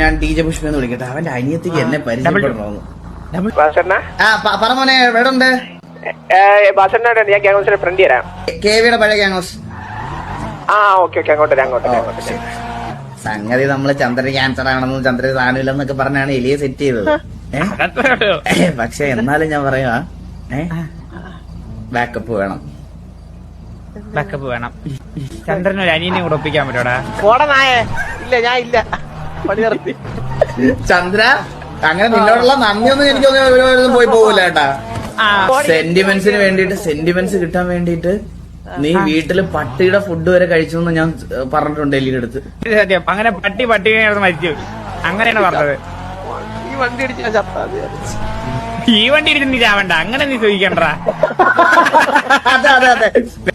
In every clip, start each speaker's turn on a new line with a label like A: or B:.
A: ഞാൻ DJ പുഷ്പ എന്ന് വിളിക്കട്ടെ. അവന്റെ അനിയത്തിക്ക് എന്നെ പരിചയപ്പെടണമെന്ന്. പറ മോനെ, എവിടെ ഉണ്ട്?
B: ഞാൻ ഗ്യാങ്സിന്റെ ഫ്രണ്ട് തരാം.
A: KVയുടെ പഴയ ഗ്യാങ്സ്.
B: ഓക്കെ അങ്ങോട്ട്.
A: സംഗതി നമ്മള് ചന്ദ്ര ക്യാൻസർ ആണെന്നും ചന്ദ്ര സാധനമില്ലെന്നൊക്കെ പറഞ്ഞാണ് എലിയെ സെറ്റ് ചെയ്തത്. പക്ഷെ എന്നാലും ഞാൻ പറയാ ബാക്കപ്പ് വേണം.
C: ചന്ദ്രനൊരു അനിയനെ കൂടെ ഒപ്പിക്കാൻ പറ്റോടാ?
B: ഇല്ല ഞാൻ ഇല്ല, പണി നിർത്തി.
A: ചന്ദ്ര അങ്ങനെ നിന്നോടുള്ള നന്ദിയൊന്നും എനിക്കൊന്നും പോയി പോകൂല കേട്ടാ. സെന്റിമെന്റ്സ് കിട്ടാൻ വേണ്ടിട്ട് നീ വീട്ടില് പട്ടിയുടെ ഫുഡ് വരെ കഴിച്ചു എന്ന് ഞാൻ പറഞ്ഞിട്ടുണ്ട് എല്ലിന്റെ അടുത്ത്.
C: സത്യം, അങ്ങനെ പട്ടി മരിച്ചു, അങ്ങനെയാണ് പറഞ്ഞത്.
B: ഈ വണ്ടി അടിച്ച് ഞാൻ ചത്താ.
C: ഈ വണ്ടി ഇടിച്ച് നീ ചാവണ്ട, അങ്ങനെ നീ ചോദിക്കണ്ട.
A: അതെ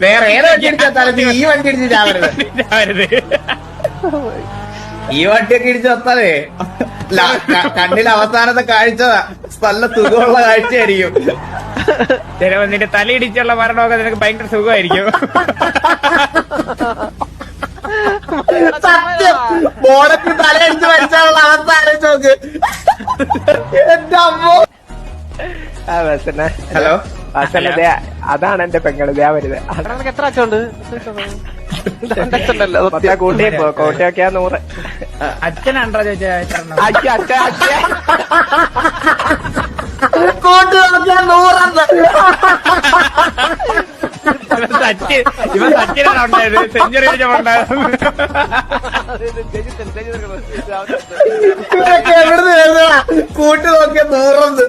A: വേറെ ഏത് വണ്ടി ഇടിച്ചാൽ ഈ വണ്ടി ഇടിച്ച് ചാവരുത്. ഈ വണ്ടിയൊക്കെ ഇടിച്ച് വത്താലേ കണ്ണിൽ അവസാനത്തെ കാഴ്ച നല്ല സുഖമുള്ള കാഴ്ചയായിരിക്കും.
C: ചിലപ്പോ നിന്റെ തലയിടിച്ചുള്ള മരണമൊക്കെ നിനക്ക് ഭയങ്കര സുഖമായിരിക്കും.
A: സത്യം, ബോധത്തിൽ തലയടിച്ച് മരിച്ചാലുള്ള അവസ്ഥ ആലോചിച്ച് നോക്ക്. എന്റെ അമ്മോ. ഹലോ,
B: അതാണ് എന്റെ പെങ്ങള്. ദേ വരുന്നത്. എത്ര അച്ഛണ്ട്? കോട്ടയൊക്കെയാ 100.
C: അച്ഛനാണ്ടോ ചോദിച്ചാ? ഇവൻ സച്ചിനാണ് ഉണ്ടായത്, സെഞ്ചുറി അടിച്ചപ്പോണ്ടായത്.
A: എവിടുന്ന് കൂട്ടി നോക്കിയ 100.